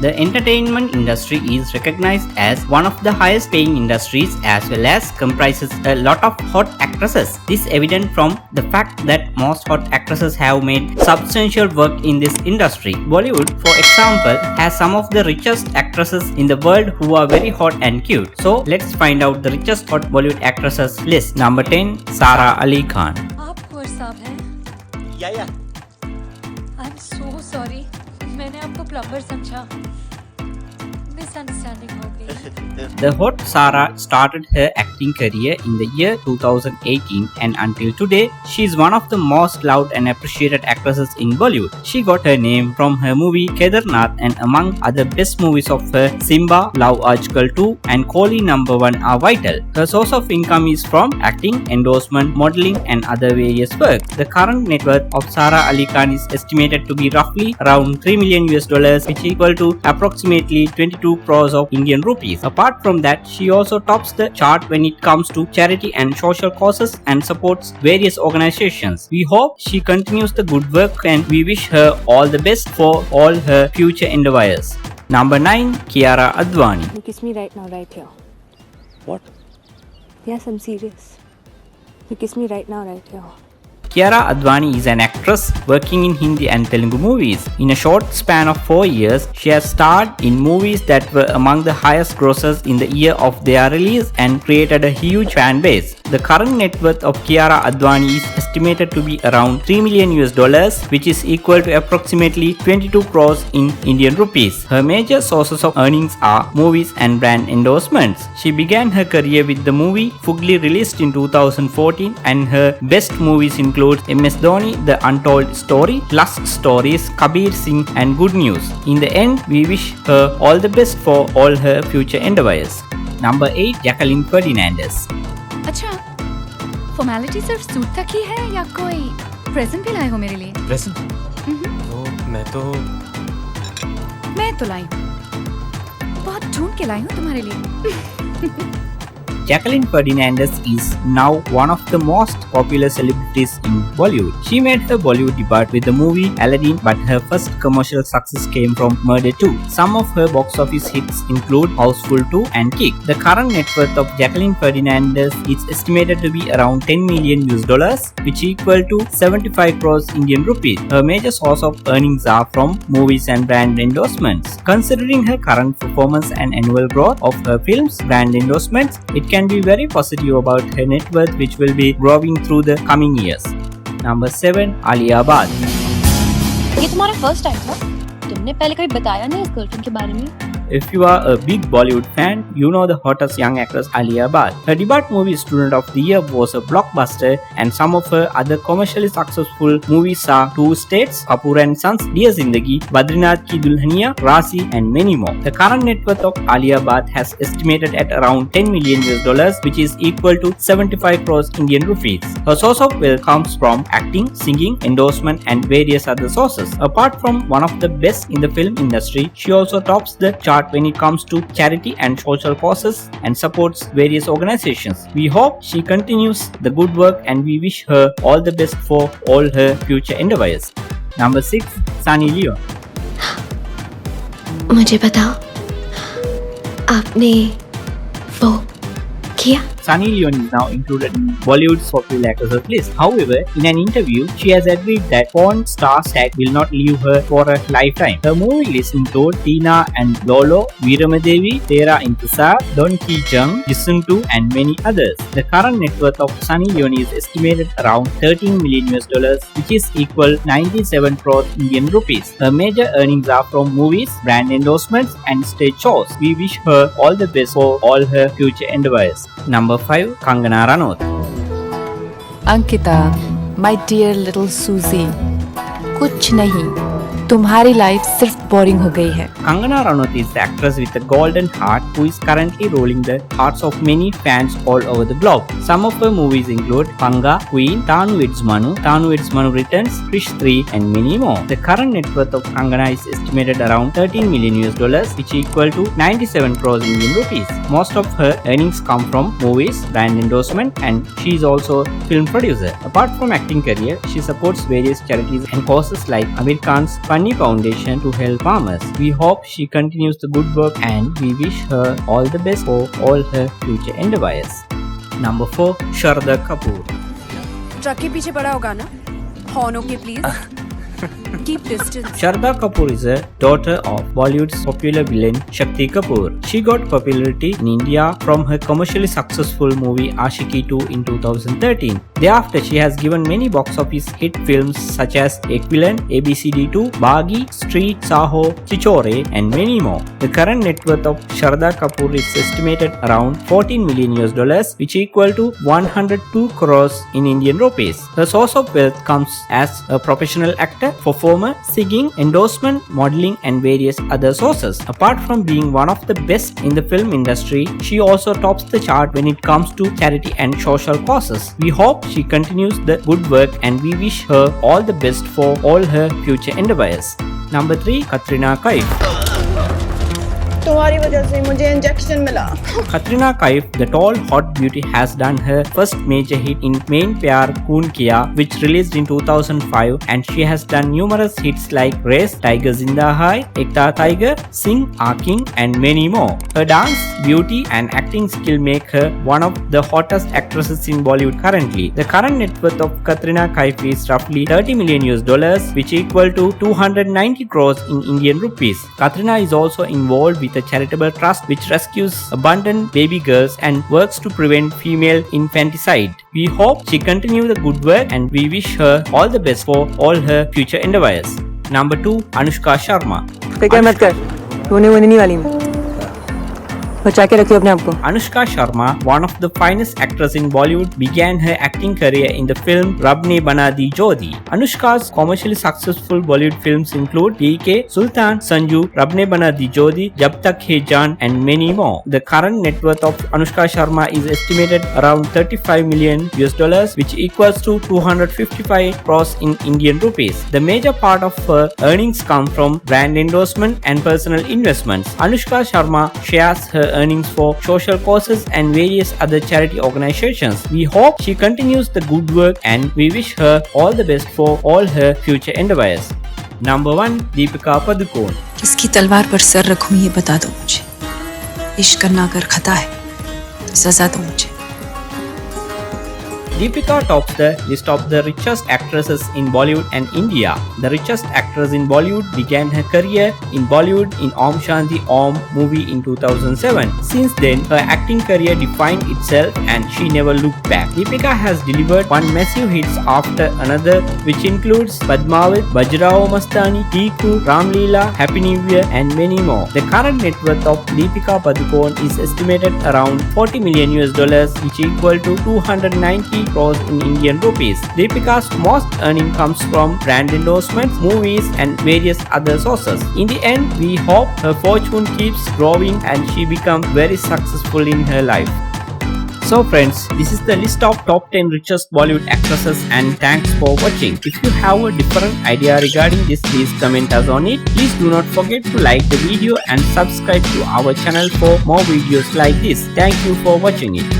The entertainment industry is recognized as one of the highest paying industries as well as comprises a lot of hot actresses. This is evident from the fact that most hot actresses have made substantial work in this industry. Bollywood, for example, has some of the richest actresses in the world who are very hot and cute. So let's find out the richest hot Bollywood actresses list. Number 10, Sara Ali Khan. आप कुंवर साहब हैं? या I'm so sorry. मैंने आपको plumber समझा. Misunderstanding हो गई. The hot Sara started her acting career in the year 2018 and until today, she is one of the most loved and appreciated actresses in Bollywood. She got her name from her movie Kedarnath and among other best movies of her, Simba, Love Ajkal 2 and Koli Number 1 are vital. Her source of income is from acting, endorsement, modeling and other various work. The current net worth of Sara Ali Khan is estimated to be roughly around $3 million which is equal to approximately 22 crores of Indian rupees. Apart from that, she also tops the chart when it comes to charity and social causes and supports various organizations. We hope she continues the good work and we wish her all the best for all her future endeavors. Number 9, Kiara Advani. You kiss me right now, right here. What? Yes, I'm serious. You kiss me right now, right here. Kiara Advani is an actress working in Hindi and Telugu movies. In a short span of 4 years, she has starred in movies that were among the highest grossers in the year of their release and created a huge fan base. The current net worth of Kiara Advani is estimated to be around $3 million which is equal to approximately 22 crores in Indian rupees. Her major sources of earnings are movies and brand endorsements. She began her career with the movie Fugli released in 2014 and her best movies include MS Dhoni, The Untold Story, Lust Stories, Kabir Singh and Good News. In the end, we wish her all the best for all her future endeavors. Number 8, Jacqueline Fernandez. अच्छा, formality सिर्फ suit तक ही है या कोई present भी लाए हो मेरे लिए? प्रेजेंट? मैं तो लाई हूँ. बहुत ढूंढ के लाई हूँ तुम्हारे लिए. Jacqueline Fernandez is now one of the most popular celebrities in Bollywood. She made her Bollywood debut with the movie Aladdin, but her first commercial success came from Murder 2. Some of her box office hits include Houseful 2 and Kick. The current net worth of Jacqueline Fernandez is estimated to be around $10 million which equal to 75 crores Indian rupees. Her major source of earnings are from movies and brand endorsements. Considering her current performance and annual growth of her films, brand endorsements, it can be very positive about her net worth which will be growing through the coming years. Number 7, Alia Bhatt. ये तुम्हारा first time था? तुमने पहले कभी बताया नहीं इस girlfriend के बारे में? If you are a big Bollywood fan, you know the hottest young actress Alia Bhatt. Her debut movie Student of the Year was a blockbuster and some of her other commercially successful movies are Two States, Kapoor and Sons, Dear Zindagi, Badrinath Ki Dulhania, Rasi and many more. The current net worth of Alia Bhatt has estimated at around $10 million which is equal to 75 crores Indian rupees. Her source of wealth comes from acting, singing, endorsement and various other sources. Apart from one of the best in the film industry, she also tops the chart when it comes to charity and social causes and supports various organizations. We hope she continues the good work and we wish her all the best for all her future endeavors. Number 6, Sunny Leone. मुझे बताओ, आपने वो किया? Sunny Leone is now included in Bollywood's popular actresses list. However, in an interview, she has agreed that porn star tag will not leave her for a lifetime. Her movie list include Tina and Lolo, Veeramadevi, Tera Intisar, Don Ki Jung, Listen To, and many others. The current net worth of Sunny Leone is estimated around $13 million which is equal 97 crores Indian rupees. Her major earnings are from movies, brand endorsements, and stage shows. We wish her all the best for all her future endeavors. Number 5, Kangana Ranaut. Ankita, my dear little Susie, कुछ नहीं, तुम्हारी life सिर्फ boring हो गई है। Kangana Ranaut is the actress with a golden heart who is currently rolling the hearts of many fans all over the globe. Some of her movies include Panga, Queen, Tanu Eds Manu Returns, Krish 3 and many more. The current net worth of Kangana is estimated around $13 million which equal to 97 crores Indian rupees. Most of her earnings come from movies, brand endorsement and she is also a film producer. Apart from acting career, she supports various charities and causes causes like Amir Khan's Funny Foundation to help farmers. We hope she continues the good work and we wish her all the best for all her future endeavors. Number 4. Shraddha Kapoor. Truck के पीछे पड़ा होगा ना? Horn okay please. Keep distance. Shraddha Kapoor is a daughter of Bollywood's popular villain Shakti Kapoor. She got popularity in India from her commercially successful movie Aashiqui 2 in 2013. Thereafter, she has given many box office hit films such as Equivalent, ABCD 2, Baagi, Street, Saho, Chichore, and many more. The current net worth of Shraddha Kapoor is estimated around $14 million US, which equal to 102 crores in Indian rupees. Her source of wealth comes as a professional actor, performer, singing, endorsement, modeling, and various other sources. Apart from being one of the best in the film industry, she also tops the chart when it comes to charity and social causes. We hope she continues the good work and we wish her all the best for all her future endeavors. Number 3. Katrina Kaif. तुम्हारी वजह से मुझे injection मिला. Katrina Kaif, the tall hot beauty, has done her first major hit in Main Pyar Koon Kiya, which released in 2005, and she has done numerous hits like Race, Tiger Zinda Hai, Ekta Tiger, Sing, King, and many more. Her dance, beauty, and acting skill make her one of the hottest actresses in Bollywood currently. The current net worth of Katrina Kaif is roughly $30 million US, which equal to 290 crores in Indian rupees. Katrina is also involved with a charitable trust which rescues abandoned baby girls and works to prevent female infanticide. We hope she continues the good work and we wish her all the best for all her future endeavors. Number 2. Anushka Sharma. फिक्र मत कर, रोने वोने नहीं वाली मैं. बचा के रखियो अपने आप को. Anushka Sharma, one of the finest actors in Bollywood, began her acting career in the film Rab Ne Bana Di Jodi. Anushka's commercially successful Bollywood films include PK, Sultan, Sanju, Rab Ne Bana Di Jodi, Jab Tak Hai Jaan, and many more. The current net worth of Anushka Sharma is estimated around $35 million US, which equals to 255 crores in Indian rupees. The major part of her earnings come from brand endorsement and personal investments. Anushka Sharma shares her earnings for social causes and various other charity organizations. We hope she continues the good work and we wish her all the best for all her future endeavors. Number 1. Deepika Padukone. किसकी तलवार पर sir रखूं ये बता दो मुझे. इश्क करना अगर खता है तो सजा दो मुझे. Deepika tops the list of the richest actresses in Bollywood and India. The richest actress in Bollywood began her career in Bollywood in Om Shanti Om movie in 2007. Since then, her acting career defined itself and she never looked back. Deepika has delivered one massive hits after another, which includes Padmavat, Bajrao Mastani, Tiku, Ramleela, Happy New Year, and many more. The current net worth of Deepika Padukone is estimated around $40 million US, which equal to 290 crores in Indian rupees. Deepika's most earning comes from brand endorsements, movies, and various other sources. In the end, we hope her fortune keeps growing and she becomes very successful in her life. So friends, this is the list of top 10 richest Bollywood actresses and thanks for watching. If you have a different idea regarding this, please comment us on it. Please do not forget to like the video and subscribe to our channel for more videos like this. Thank you for watching it.